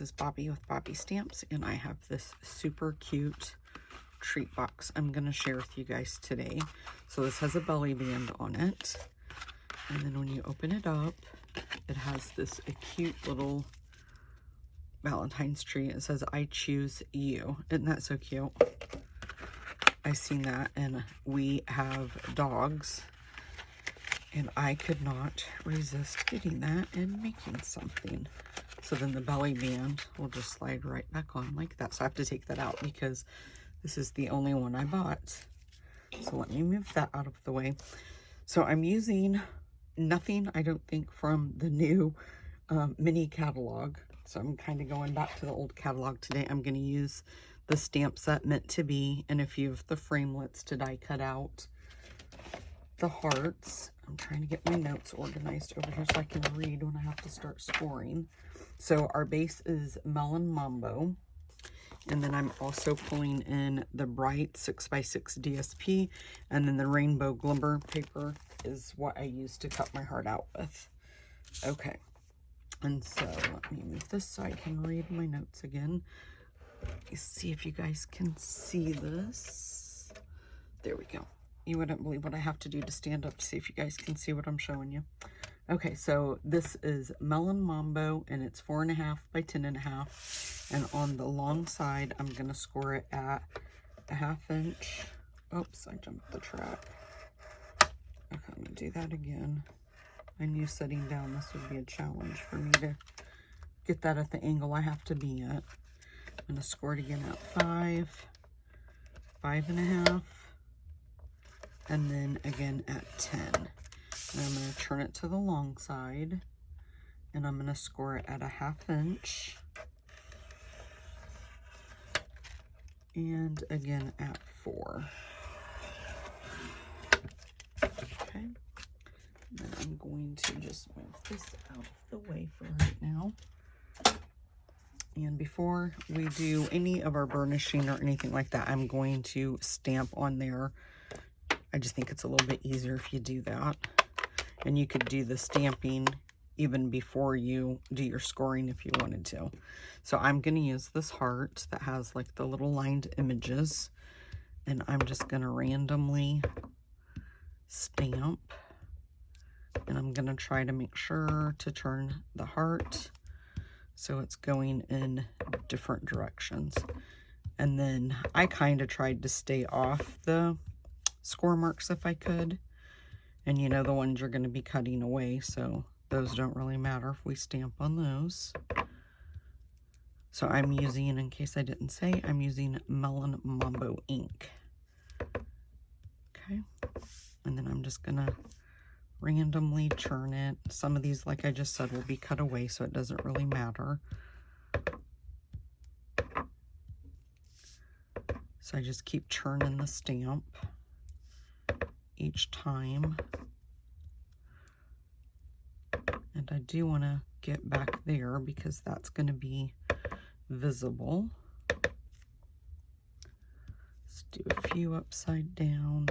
is Bobby with Bobby Stamps, and I have this super cute treat box I'm going to share with you guys today. So this has a belly band on it, and then when you open it up, it has this cute little Valentine's tree. It says, "I choose you." Isn't that so cute? I seen that, and we have dogs, and I could not resist getting that and making something. So then the belly band will just slide right back on like that. So I have to take that out because this is the only one I bought. So let me move that out of the way. So I'm using nothing, I don't think, from the new mini catalog. So I'm kind of going back to the old catalog today. I'm going to use the stamp set Meant to Be and a few of the framelits to die cut out. The hearts. I'm trying to get my notes organized over here so I can read when I have to start scoring. So our base is Melon Mambo. And then I'm also pulling in the bright 6x6 DSP. And then the rainbow glimmer paper is what I use to cut my heart out with. Okay. And so let me move this so I can read my notes again. Let me see if you guys can see this. There we go. You wouldn't believe what I have to do to stand up to see if you guys can see what I'm showing you. Okay, so this is Melon Mambo, and it's 4.5 by 10.5. And on the long side, I'm going to score it at a 1/2 inch. Oops, I jumped the track. Okay, I'm going to do that again. I knew setting down this would be a challenge for me to get that at the angle I have to be at. I'm going to score it again at 5, 5.5, and then again at 10. And I'm going to turn it to the long side, and I'm going to score it at a 1/2 inch, and again at 4. Okay, then I'm going to just move this out of the way for right now. And before we do any of our burnishing or anything like that, I'm going to stamp on there. I just think it's a little bit easier if you do that. And you could do the stamping even before you do your scoring if you wanted to. So I'm going to use this heart that has like the little lined images. And I'm just going to randomly stamp. And I'm going to try to make sure to turn the heart so it's going in different directions. And then I kind of tried to stay off the score marks if I could. And you know, the ones you're going to be cutting away, so those don't really matter if we stamp on those. So I'm using, in case I didn't say, I'm using Melon Mambo ink. Okay. And then I'm just going to randomly churn it. Some of these, like I just said, will be cut away, so it doesn't really matter. So I just keep churning the stamp each time. And I do want to get back there because that's going to be visible. Let's do a few upside down.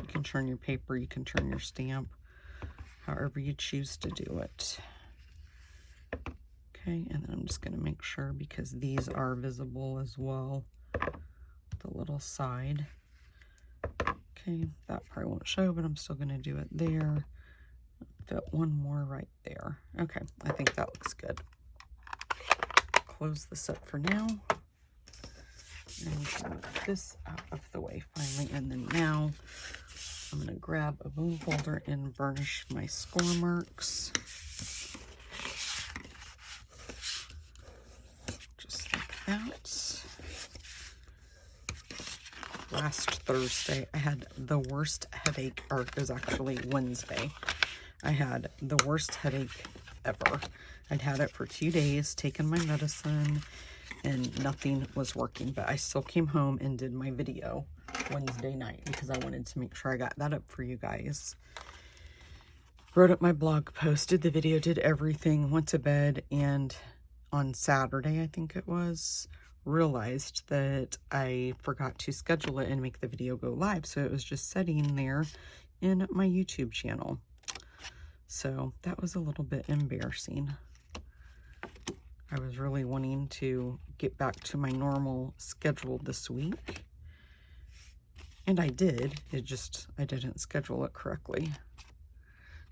You can turn your paper, you can turn your stamp, however you choose to do it. Okay, and then I'm just going to make sure, because these are visible as well, the little side. Okay, that probably won't show, but I'm still going to do it there. Fit one more right there. Okay, I think that looks good. Close this up for now. And move this out of the way finally. And then now I'm going to grab a boom folder and burnish my score marks. That. Last Thursday I had the worst headache, or it was actually Wednesday. I had the worst headache ever. I'd had it for 2 days, taken my medicine, and nothing was working, but I still came home and did my video Wednesday night because I wanted to make sure I got that up for you guys. Wrote up my blog post, did the video, did everything, went to bed, and on Saturday, I think it was, realized that I forgot to schedule it and make the video go live. So it was just sitting there in my YouTube channel. So that was a little bit embarrassing. I was really wanting to get back to my normal schedule this week. And I did, I didn't schedule it correctly.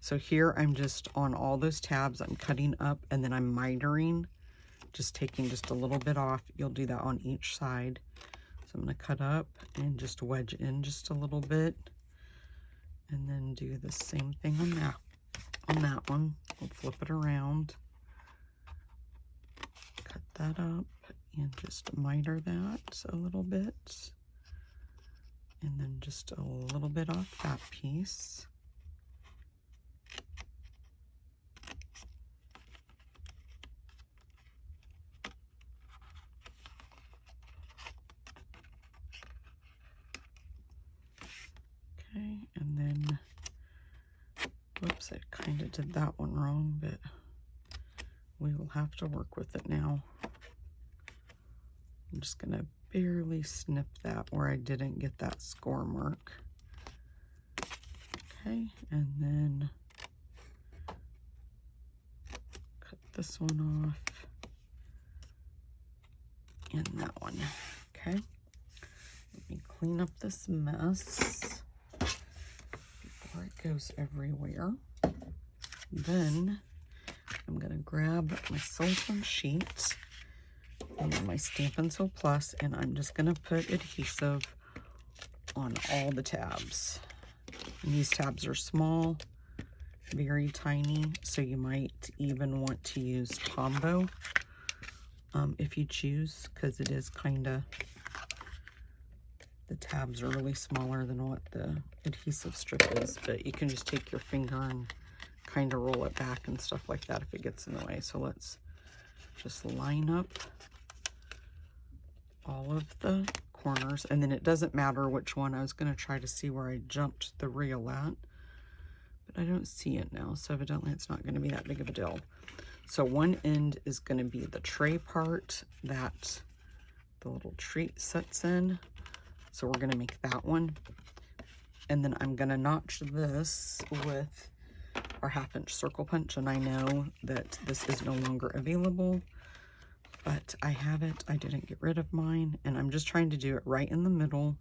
So here I'm just on all those tabs, I'm cutting up and then I'm mitering, just taking just a little bit off. You'll do that on each side. So I'm gonna cut up and just wedge in just a little bit. And then do the same thing on that one. We'll flip it around. Cut that up and just miter that a little bit. And then just a little bit off that piece. Okay, and then, whoops, I kind of did that one wrong, but we will have to work with it now. I'm just gonna barely snip that where I didn't get that score mark. Okay, and then cut this one off and that one. Okay, let me clean up this mess before it goes everywhere. Then I'm gonna grab my silicone sheet and my Stampin' Sew Plus, and I'm just gonna put adhesive on all the tabs. And these tabs are small, very tiny, so you might even want to use Tombow if you choose, because it is kind of, the tabs are really smaller than what the adhesive strip is, but you can just take your finger and kind of roll it back and stuff like that if it gets in the way. So let's just line up all of the corners, and then it doesn't matter which one. I was going to try to see where I jumped the reel at, but I don't see it now, so evidently it's not going to be that big of a deal. So one end is going to be the tray part that the little treat sits in, so we're going to make that one. And then I'm going to notch this with our 1/2-inch circle punch, and I know that this is no longer available, but I have it. I didn't get rid of mine, and I'm just trying to do it right in the middle.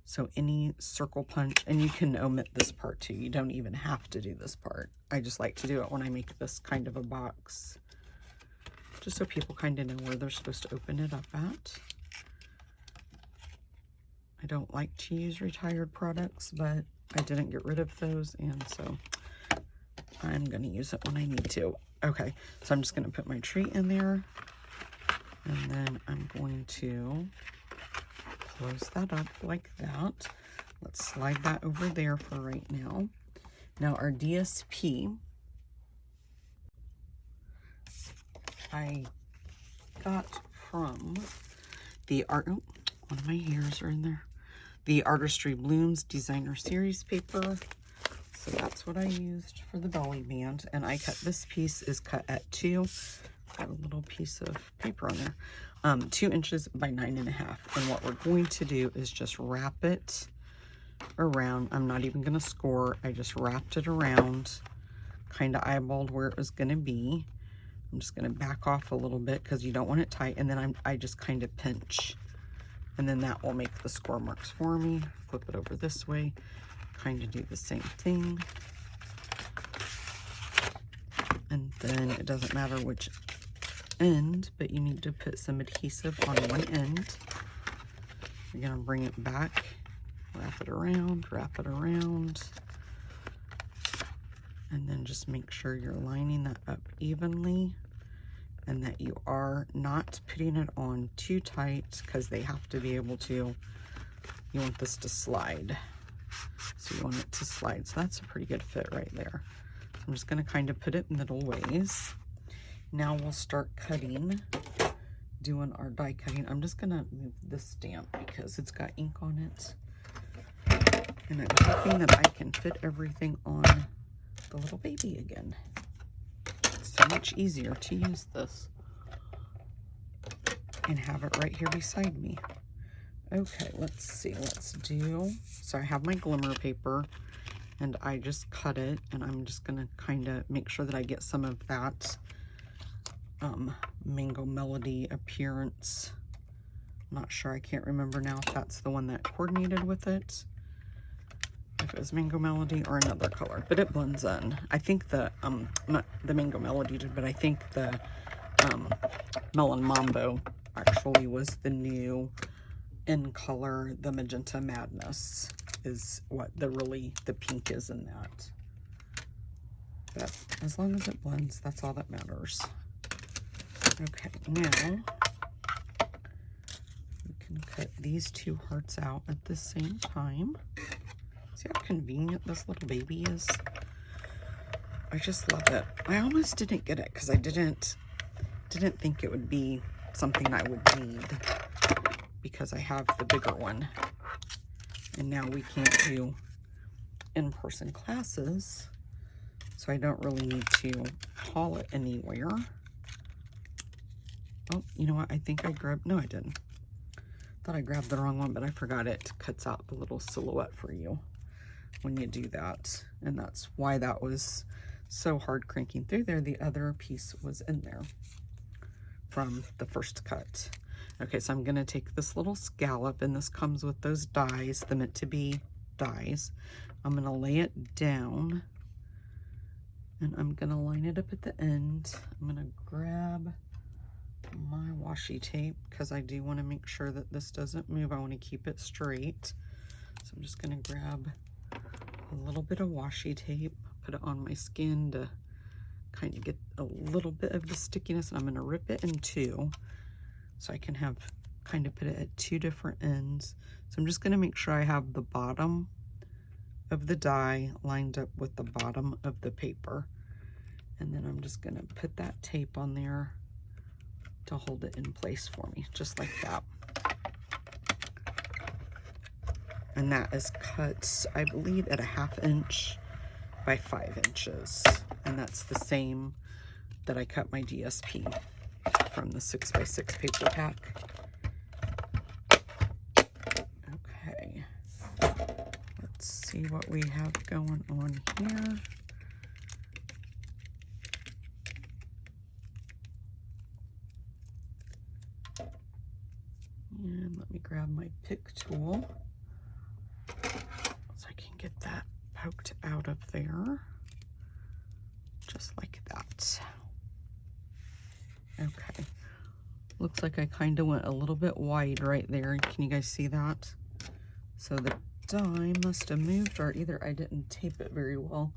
So any circle punch, and you can omit this part too. You don't even have to do this part. I just like to do it when I make this kind of a box, just so people kind of know where they're supposed to open it up at. I don't like to use retired products, but I didn't get rid of those, and so I'm going to use it when I need to. Okay, so I'm just going to put my treat in there, and then I'm going to close that up like that. Let's slide that over there for right now. Now our DSP, I got from the art, oh, one of my hairs are in there. The Artistry Blooms Designer Series paper. So that's what I used for the belly band. And I cut, this piece is cut at 2. Got a little piece of paper on there. 2 inches by 9.5. And what we're going to do is just wrap it around. I'm not even going to score. I just wrapped it around, kind of eyeballed where it was going to be. I'm just going to back off a little bit because you don't want it tight. And then I just kind of pinch. And then that will make the score marks for me. Flip it over this way. Kind of do the same thing. And then it doesn't matter which end, but you need to put some adhesive on one end. You're going to bring it back, wrap it around, and then just make sure you're lining that up evenly, and that you are not putting it on too tight, because they have to be able to, you want this to slide. So you want it to slide. So that's a pretty good fit right there. So I'm just going to kind of put it middle ways. Now we'll start cutting, doing our die cutting. I'm just going to move this stamp because it's got ink on it. And I'm hoping that I can fit everything on the little baby again. It's so much easier to use this. and have it right here beside me. Okay, let's see, so I have my glimmer paper, and I just cut it, and I'm just gonna kind of make sure that I get some of that Mango Melody appearance. I'm not sure, I can't remember now if that's the one that coordinated with it, if it was Mango Melody or another color, but it blends in. I think the Mango Melody did, but I think the Melon Mambo actually was the new in color. The Magenta Madness is what the pink is in that. But as long as it blends, that's all that matters. Okay, now we can cut these two hearts out at the same time. See how convenient this little baby is? I just love it. I almost didn't get it because I didn't think it would be something I would need, because I have the bigger one, and now we can't do in-person classes, so I don't really need to haul it anywhere. Oh, you know what? I think I grabbed, no I didn't. Thought I grabbed the wrong one, but I forgot it cuts out the little silhouette for you when you do that, and that's why that was so hard cranking through there. The other piece was in there from the first cut. Okay, so I'm gonna take this little scallop, and this comes with those dies, the meant to be dies. I'm gonna lay it down, and I'm gonna line it up at the end. I'm gonna grab my washi tape because I do want to make sure that this doesn't move. I want to keep it straight. So I'm just gonna grab a little bit of washi tape, put it on my skin to kind of get a little bit of the stickiness, and I'm gonna rip it in two so I can have kind of put it at two different ends. So I'm just gonna make sure I have the bottom of the die lined up with the bottom of the paper, and then I'm just gonna put that tape on there to hold it in place for me, just like that. And that is cut, I believe, at a 1/2 inch by 5 inches. And that's the same that I cut my DSP from the 6x6 paper pack. Okay, let's see what we have going on here. And let me grab my pick tool so I can get that poked out of there, just like that. Okay, looks like I kind of went a little bit wide right there. Can you guys see that? So the die must have moved, or either I didn't tape it very well.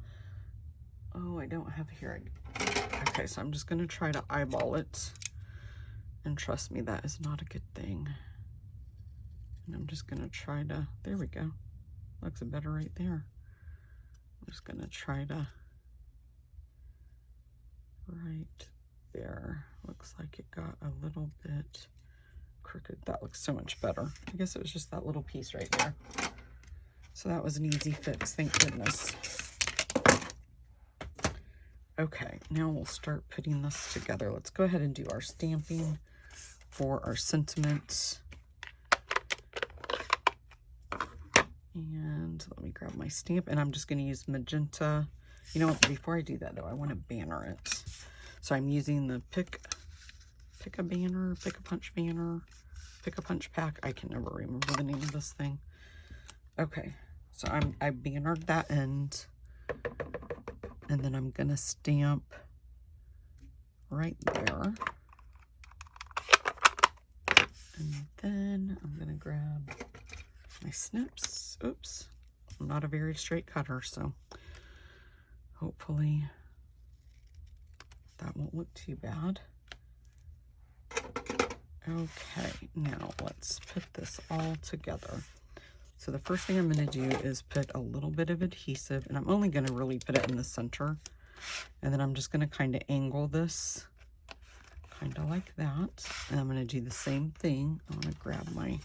Oh, I don't have here. Okay, so I'm just gonna try to eyeball it, and trust me, that is not a good thing. And I'm just gonna try to, there we go. Looks better right there. I'm just gonna try to, right there. Looks like it got a little bit crooked. That looks so much better. I guess it was just that little piece right there. So that was an easy fix, thank goodness. Okay, now we'll start putting this together. Let's go ahead and do our stamping for our sentiment. And let me grab my stamp, and I'm just going to use magenta. You know what, before I do that though, I want to banner it. So I'm using the pick a punch banner, pick a punch pack. I can never remember the name of this thing. Okay, so I bannered that end, and then I'm going to stamp right there. And then I'm going to grab my snips. Oops, I'm not a very straight cutter, so hopefully that won't look too bad. Okay, now let's put this all together. So the first thing I'm going to do is put a little bit of adhesive, and I'm only going to really put it in the center, and then I'm just going to kind of angle this kind of like that, and I'm going to do the same thing. I'm going to grab my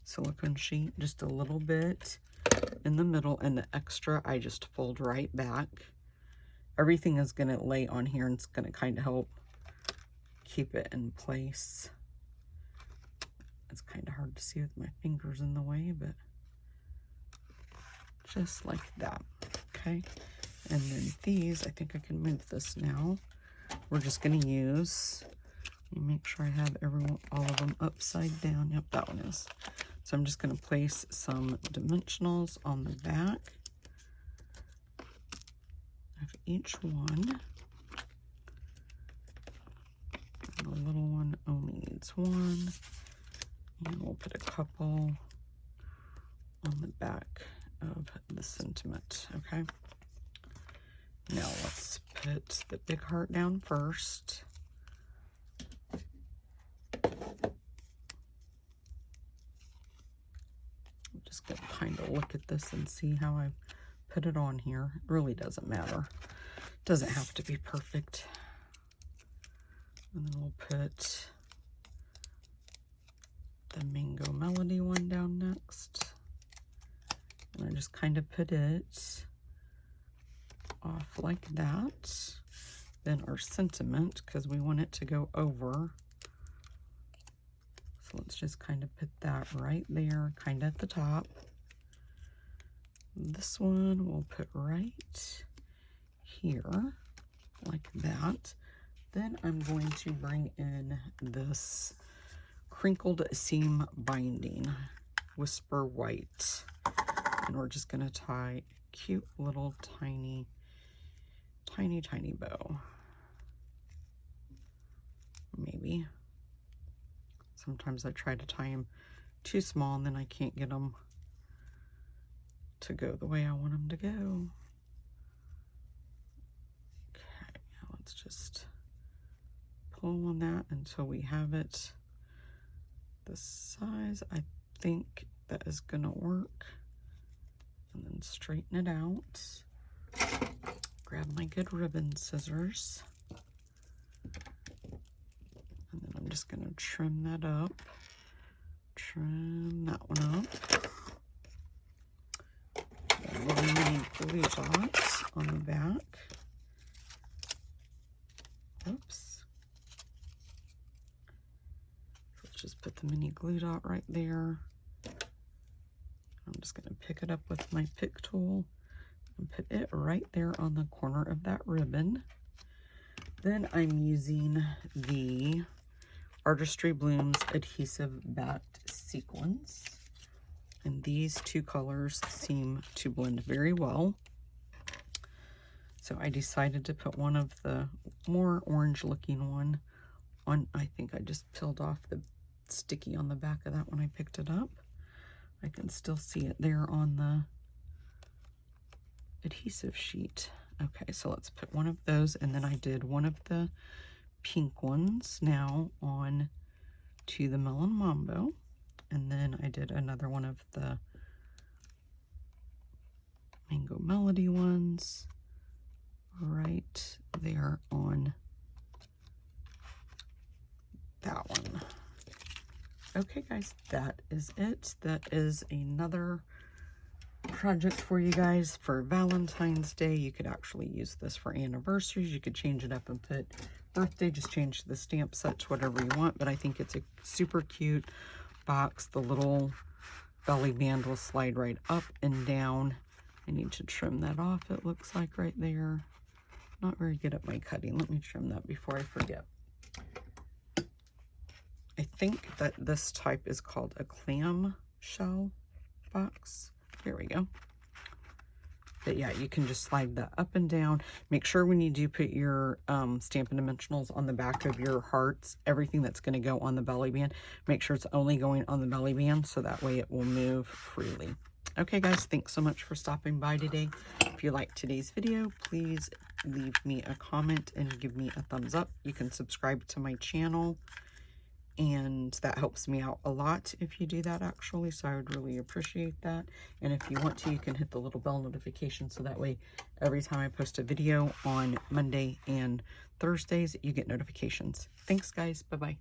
silicone sheet, just a little bit in the middle, and the extra I just fold right back. Everything is going to lay on here, and it's going to kind of help keep it in place. It's kind of hard to see with my fingers in the way, but just like that. Okay. And then these, I think I can move this now. We're just going to use, let me make sure I have all of them upside down. Yep, that one is. So I'm just going to place some dimensionals on the back of each one. And the little one only needs one. And we'll put a couple on the back of the sentiment, okay? Now let's put the big heart down first. I'm just going to kind of look at this and see how I put it on here. It really doesn't matter. It doesn't have to be perfect. And then we'll put the Mango Melody one down next. And I just kind of put it off like that. Then our sentiment, because we want it to go over. So let's just kind of put that right there, kind of at the top. This one we'll put right here, like that. Then I'm going to bring in this crinkled seam binding, Whisper White. And we're just going to tie a cute little tiny bow. Maybe. Sometimes I try to tie them too small and then I can't get them to go the way I want them to go. Okay, let's just pull on that until we have it the size I think that is going to work. And then straighten it out. Grab my good ribbon scissors. And then I'm just going to trim that up. Trim that one up. And little mini glue dots on the back. Oops. Let's just put the mini glue dot right there. I'm just going to pick it up with my pick tool and put it right there on the corner of that ribbon. Then I'm using the Artistry Blooms Adhesive Backed Sequins. And these two colors seem to blend very well. So I decided to put one of the more orange looking one on. I think I just peeled off the sticky on the back of that when I picked it up. I can still see it there on the adhesive sheet. Okay, so let's put one of those, and then I did one of the pink ones now on to the Melon Mambo, and then I did another one of the Mango Melody ones right there on that one. Okay guys, that is it. That is another project for you guys for Valentine's Day. You could actually use this for anniversaries. You could change it up and put birthday, just change the stamp set to whatever you want, but I think it's a super cute box. The little belly band will slide right up and down. I need to trim that off, it looks like right there. Not very good at my cutting. Let me trim that before I forget. I think that this type is called a clam shell box. Here we go. But yeah, you can just slide that up and down. Make sure when you do put your Stampin' Dimensionals on the back of your hearts, everything that's going to go on the belly band, make sure it's only going on the belly band so that way it will move freely. Okay guys, thanks so much for stopping by today. If you liked today's video, please leave me a comment and give me a thumbs up. You can subscribe to my channel, and that helps me out a lot if you do that actually, so I would really appreciate that. And if you want to, you can hit the little bell notification so that way every time I post a video on Monday and Thursdays, you get notifications. Thanks guys, bye-bye.